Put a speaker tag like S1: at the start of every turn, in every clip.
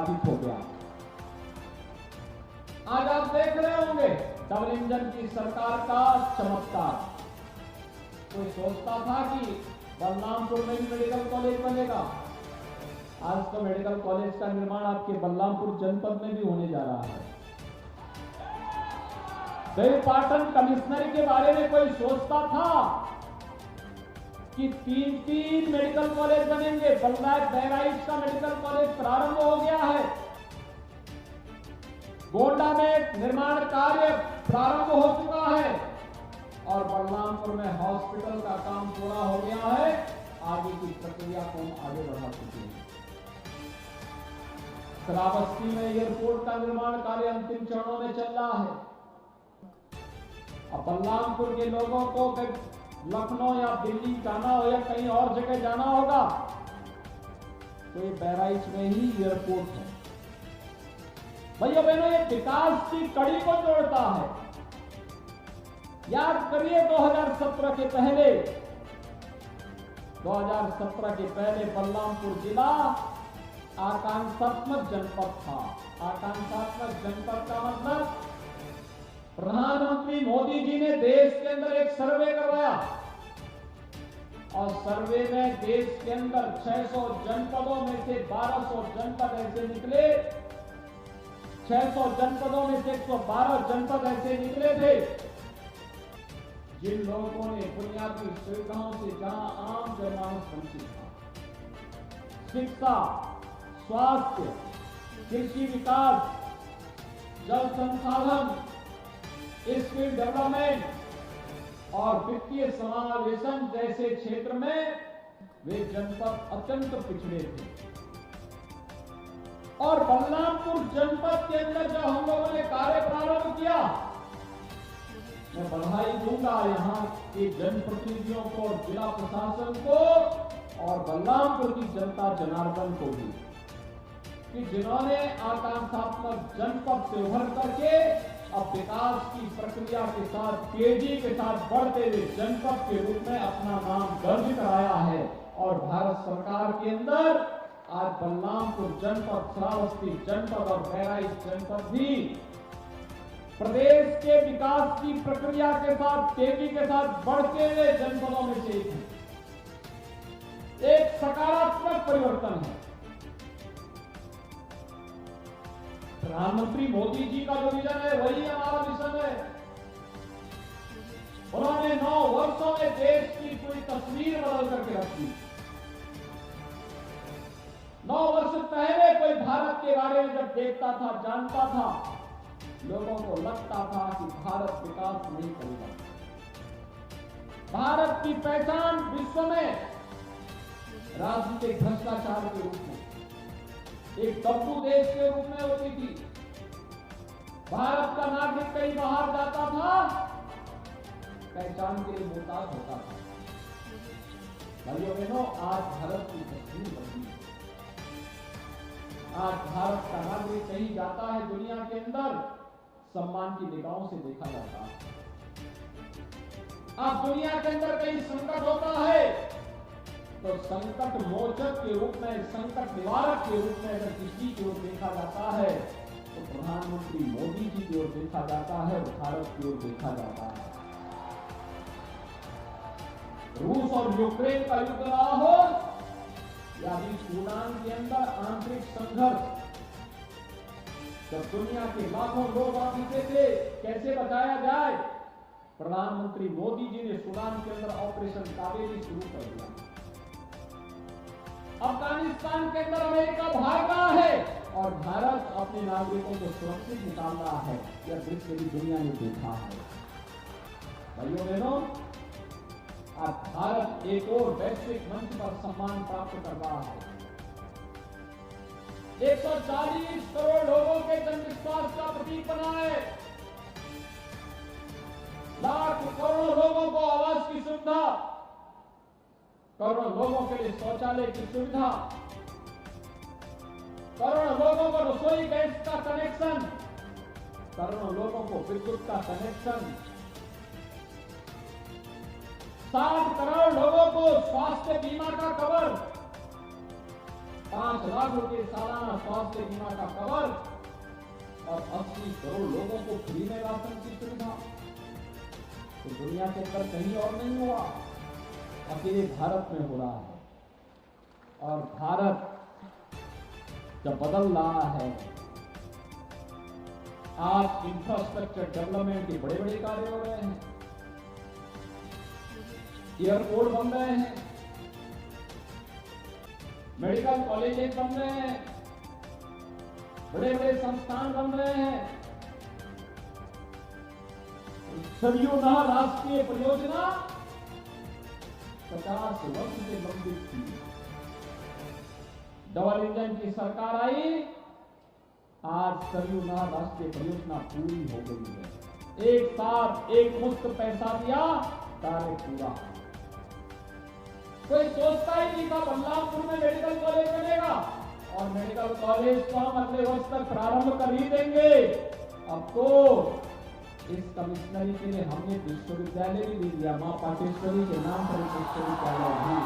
S1: साबित हो गया। आज आप देख रहे होंगे डबल इंजन की सरकार का चमत्कार। कोई सोचता था कि बलरामपुर में भी मेडिकल कॉलेज बनेगा? आज तो मेडिकल कॉलेज का निर्माण आपके बलरामपुर जनपद में भी होने जा रहा है। देवपाटन कमिश्नरी के बारे में कोई सोचता था कि 3 मेडिकल कॉलेज बनेंगे? बहराइच का मेडिकल कॉलेज प्रारंभ हो गया है। गोंडा में निर्माण कार्य प्रारंभ हो चुका है और बलरामपुर में हॉस्पिटल का काम पूरा हो गया है। आगे की प्रक्रिया को हम आगे बढ़ा चुके हैं। श्रावस्ती में एयरपोर्ट का निर्माण कार्य अंतिम चरणों में चल रहा है। अब बलरामपुर के लोगों को लखनऊ या दिल्ली जाना हो या कहीं और जगह जाना होगा तो ये बहराइच में ही एयरपोर्ट है। भैया बहनों, ये विकास की कड़ी को जोड़ता है। याद करिए 2017 के पहले बलरामपुर जिला आकांक्षात्मक जनपद था। आकांक्षात्मक जनपद का मतलब प्रधानमंत्री मोदी जी ने देश के अंदर एक सर्वे करवाया और सर्वे में देश के अंदर 600 जनपदों में से 1200 जनपद ऐसे निकले, 600 जनपदों में से 112 जनपद ऐसे निकले थे जिन लोगों ने बुनियादी सुविधाओं से जहां आम जनमानस वंचित था, शिक्षा, स्वास्थ्य, कृषि विकास, जल संसाधन, स्किल डेवलपमेंट और वित्तीय समावेशन जैसे क्षेत्र में वे जनपद अत्यंत पिछड़े थे। और बलरामपुर जनपद के अंदर जब हम लोगों ने कार्य प्रारंभ किया, मैं बधाई दूंगा यहां के जनप्रतिनिधियों को, जिला प्रशासन को और बलरामपुर की जनता जनार्दन को भी, कि जिन्होंने आकांक्षात्मक जनपद से उभर करके अब विकास की प्रक्रिया के साथ तेजी के साथ बढ़ते हुए जनपद के रूप में अपना नाम दर्ज कराया है। और भारत सरकार के अंदर आज बलरामपुर जनपद, श्रावस्ती जनपद और बहराइच जनपद भी प्रदेश के विकास की प्रक्रिया के साथ तेजी के साथ बढ़ते हुए जनपदों में से एक है। एक सकारात्मक परिवर्तन है। प्रधानमंत्री मोदी जी का जो विजन है वही हमारा मिशन है। उन्होंने 9 वर्षों में देश की पूरी तस्वीर बदल करके रखी। 9 वर्ष पहले कोई भारत के बारे में जब देखता था, जानता था, लोगों को लगता था कि भारत विकास नहीं करेगा। भारत की पहचान विश्व में राजनीतिक भ्रष्टाचार के रूप में, एक दब्बू देश के रूप में होती थी। भारत का नागरिक कहीं बाहर जाता था, पहचान के लिए मोहताज होता था। भाइयों बहनों, आज भारत की तस्वीर बदली है। आज भारत का नागरिक कहीं जाता है दुनिया के अंदर, सम्मान की निगाहों से देखा जाता है। आज दुनिया के अंदर कहीं संकट होता है तो संकट मोचक के रूप में, संकट निवारक के रूप में अगर किसी की ओर देखा जाता है तो प्रधानमंत्री मोदी जी की ओर देखा जाता है, भारत की ओर देखा जाता है। रूस और यूक्रेन का युद्ध रहा हो या अभी सूडान के अंदर आंतरिक संघर्ष, जब दुनिया के लाखों लोग आते थे कैसे बचाया जाए, प्रधानमंत्री मोदी जी ने सूडान के अंदर ऑपरेशन कावेरी शुरू कर दिया। अफगानिस्तान के अंदर अमेरिका भाग रहा है और भारत अपने नागरिकों को सुरक्षित निकाल रहा है। यह दृश्य भी दुनिया ने देखा है। भाइयों बहनों, आज भारत एक और वैश्विक मंच पर सम्मान प्राप्त कर रहा है। 140 करोड़ लोगों के जनविश्वास का प्रतीक बना है। लाख करोड़ लोगों को आवास की सुविधा, करोड़ों लोगों के लिए शौचालय की सुविधा, करोड़ों लोगों को रसोई गैस का कनेक्शन, करोड़ों लोगों को विद्युत का कनेक्शन, 60 करोड़ लोगों को स्वास्थ्य बीमा का कवर, 5 लाख रुपए सालाना स्वास्थ्य बीमा का कवर और 80 करोड़ लोगों को फ्री में राशन की सुविधा। तो दुनिया के अंदर कहीं और नहीं हुआ, अकेले भारत में हो रहा है। और भारत जब बदल रहा है, आज इंफ्रास्ट्रक्चर डेवलपमेंट के बड़े बड़े कार्य हो रहे हैं, एयरपोर्ट बन रहे हैं, मेडिकल कॉलेजेस बन रहे हैं, बड़े बड़े संस्थान बन रहे हैं। सरयू नहर राष्ट्रीय परियोजना 50 वर्ष से लंबित थी। डबल इंजन की सरकार आई, आज सरयू नहर राष्ट्रीय परियोजना पूरी हो गई है। एक साथ एक मुश्त पैसा दिया, कार्य पूरा। कोई सोचता ही नहीं था बलरामपुर में मेडिकल कॉलेज बनेगा, और मेडिकल कॉलेज को हम अगले वर्ष तक प्रारंभ कर ही देंगे। अब तो इस कमिश्नरी के लिए हमने विश्वविद्यालय भी दे दिया, मां पाटेश्वरी के नाम पर विश्वविद्यालय भी।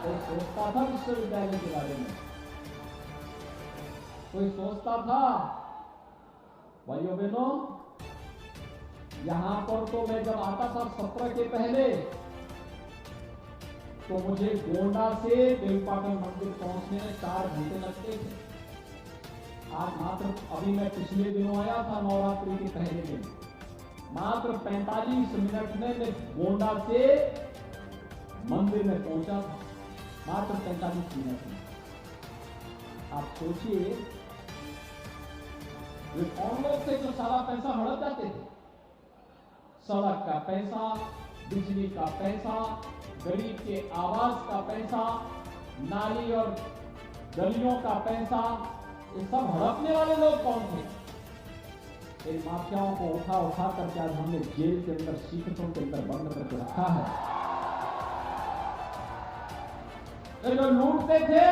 S1: कोई सोचता था विश्वविद्यालय के बारे में? कोई सोचता था? भाइयों बहनों, यहां पर तो मैं जब आता था 17 के पहले, तो मुझे गोंडा से देवीपाटन मंदिर पहुंचने में 4 घंटे लगते थे। आज मात्र, अभी मैं पिछले दिनों आया था नवरात्रि के पहले दिन, मात्र 45 मिनट में मैं गोंडा से मंदिर में पहुंचा था, मात्र 45 मिनट में। आप सोचिए, वे कौन लोग थे जो सारा पैसा हड़प जाते थे? सड़क का पैसा, बिजली का पैसा, गरीब के आवास का पैसा, नाली और गलियों का पैसा, ये सब हड़पने वाले लोग कौन थे? इन माफियाओं को उठा उठा करके आज हमने जेल के अंदर, सीखों के अंदर बंद करके रखा है। ये जो लूटते थे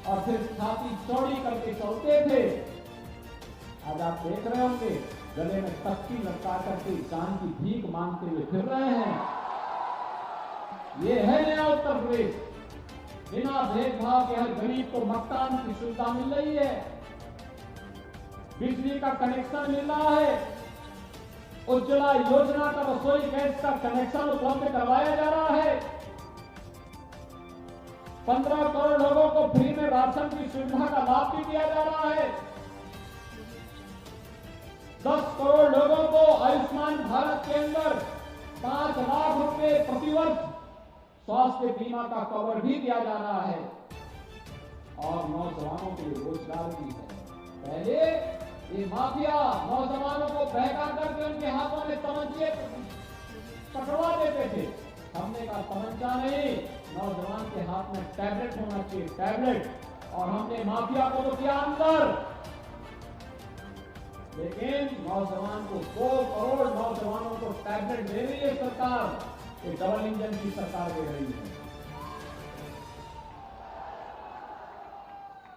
S1: और फिर छाती चौड़ी करके चलते थे, आज आप देख रहे होंगे गले में तख्ती लटका करके जान की भीख मांगते हुए फिर रहे हैं। ये है नया उत्तर प्रदेश। बिना भेदभाव के हर गरीब को मकान की सुविधा मिल रही है, बिजली का कनेक्शन मिल रहा है, उज्ज्वला योजना का रसोई गैस का कनेक्शन उपलब्ध करवाया जा रहा है, 15 करोड़ लोगों को फ्री में राशन की सुविधा का लाभ भी दिया जा रहा है, 10 करोड़ लोगों को आयुष्मान भारत के अंदर 5 लाख रुपए प्रतिवर्ष स्वास्थ्य बीमा का कवर भी दिया जा रहा है, और नौजवानों के लिए रोजगार भी है। पहले ये माफिया नौजवानों को बहका करके उनके हाथों में तमंचे पकड़वा देते थे। हमने कहा तमंचा नहीं, नौजवान के हाथ में टैबलेट होना चाहिए, टैबलेट। और हमने माफिया को तो किया अंदर, लेकिन नौजवान को 2 करोड़ नौजवानों को टैबलेट दे रही है सरकार। ये डबल इंजन की सरकार दे रही है।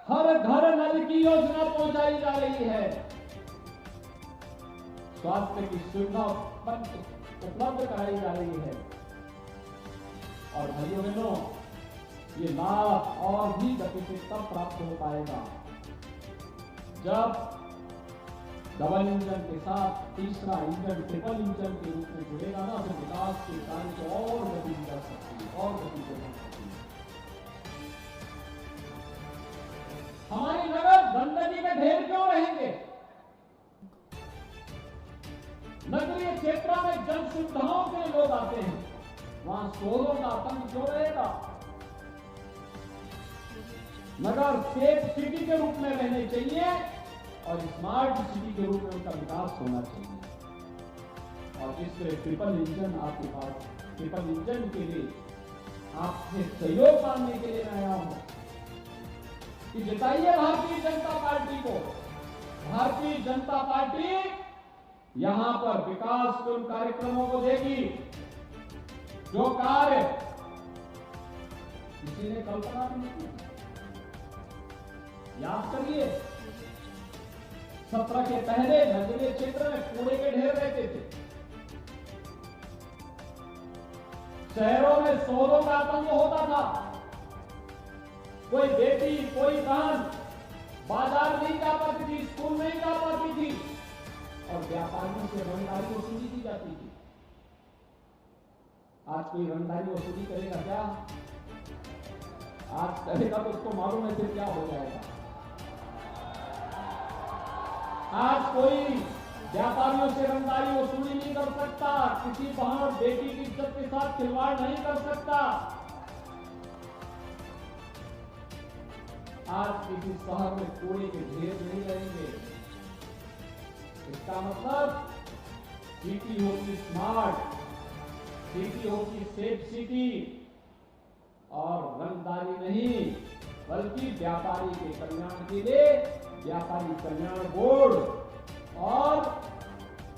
S1: हर घर नल की योजना पहुंचाई जा रही है, स्वास्थ्य की सुविधा उपलब्ध कराई जा रही है। और भाइयों बहनों, ये लाभ और भी गति से तब प्राप्त हो पाएगा जब डबल इंजन के साथ तीसरा इंजन ट्रिपल इंजन के रूप में जुड़ेगा ना, फिर विकास के कार्य को और गति दी जा सकती है, और गति दे सकती है। हमारी नगर गंदगी में ढेर क्यों रहेंगे? नगरीय क्षेत्रों में जन सुविधाओं के लिए लोग आते हैं, वहां शोरों का आतंक क्यों रहेगा? नगर सेफ सिटी के रूप में रहने चाहिए और स्मार्ट सिटी के रूप में उनका विकास होना चाहिए। और इसके ट्रिपल इंजन आपके पास, ट्रिपल इंजन के लिए आपसे सहयोग मांगने के लिए मैं आया हूं कि जिताइए भारतीय जनता पार्टी को। भारतीय जनता पार्टी यहां पर विकास के उन कार्यक्रमों को देगी जो कार्य किसी ने कल्पना नहीं की। याद करिए, 17 के पहले नगरीय क्षेत्र में कूड़े के ढेर रहते थे, शहरों में शोरों का आतंक होता था, कोई बेटी, कोई बहन बाजार नहीं जा पाती थी, स्कूल नहीं जा पाती थी और व्यापारियों से रंगदारी वसूली की जाती थी। आज कोई रंगदारी वसूली करेगा क्या? आज करेगा तो उसको मालूम है फिर क्या हो जाएगा। आज कोई व्यापारियों से रंगदारी वसूली नहीं कर सकता, किसी बहन और बेटी की इज्जत के साथ खिलवाड़ नहीं कर सकता। आज किसी शहर में कूड़े के ढेर नहीं रहेंगे। इसका मतलब सिटी होगी स्मार्ट, सिटी होगी सेफ सिटी और रंगदारी नहीं बल्कि व्यापारी के कल्याण के लिए व्यापारी कल्याण बोर्ड और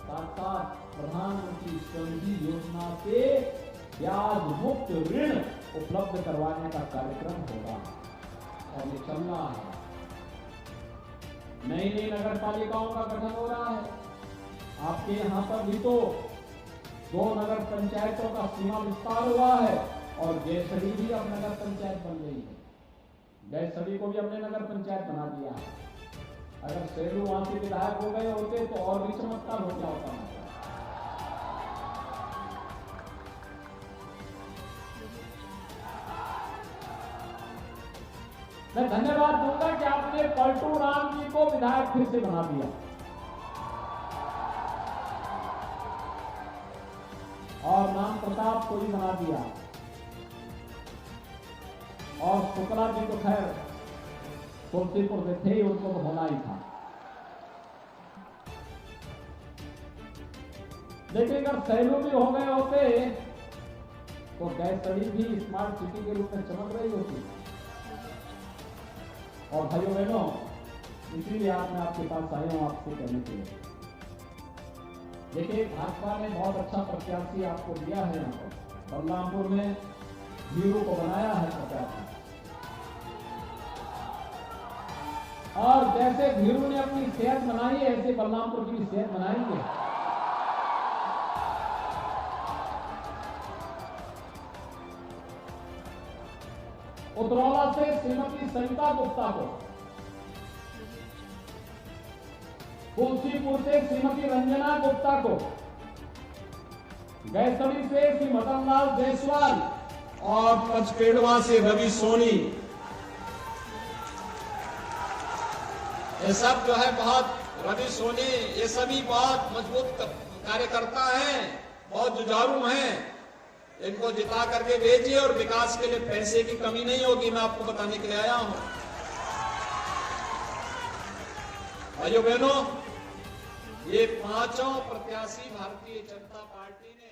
S1: साथ साथ प्रधानमंत्री स्वनिधि योजना से ब्याज मुक्त ऋण उपलब्ध करवाने का कार्यक्रम होगा और ये चल रहा है। नई नई नगर पालिकाओं का गठन हो रहा है। आपके यहां पर भी तो 2 नगर पंचायतों का सीमा विस्तार हुआ है और गैसड़ी भी अब नगर पंचायत बन गई है। गैसड़ी को भी अपने नगर पंचायत बना दिया है। अगर सेलू वहां से विधायक हो गए होते तो और भी चमत्कार हो गया होता। मैं धन्यवाद दूंगा कि आपने पलटू राम जी को विधायक फिर से बना दिया और नाम प्रताप को भी बना दिया और शुक्ला जी तो खैर तुलसीपुर से थे, उनको तो होना ही था। लेकिन अगर सैलू भी हो गए होते तो गैसड़ी भी स्मार्ट सिटी के रूप में चमक रही होती। और भाइयों बहनों, इसीलिए आज मैं आपके पास आया हूं आपसे कहने के लिए। देखिए, भाजपा ने बहुत अच्छा प्रत्याशी आपको दिया है। यहाँ पर बलरामपुर में हीरो को बनाया है प्रत्याशी और जैसे धीरू ने अपनी सेहत बनाई है ऐसे बलरामपुर की भी सेहत बनाएंगे। उतरौला से श्रीमती सरिता गुप्ता को, तुलसीपुर से श्रीमती रंजना गुप्ता को, गैसड़ी से श्री मदन लाल जायसवाल और पचपेड़वा से रवि सोनी। ये सब जो है बहुत रवि सोनी, ये सभी बहुत मजबूत कार्यकर्ता हैं, बहुत जुझारू हैं। इनको जिता करके भेजिए और विकास के लिए पैसे की कमी नहीं होगी, मैं आपको बताने के लिए आया हूं। भाइयों बहनों, ये 5 प्रत्याशी भारतीय जनता पार्टी ने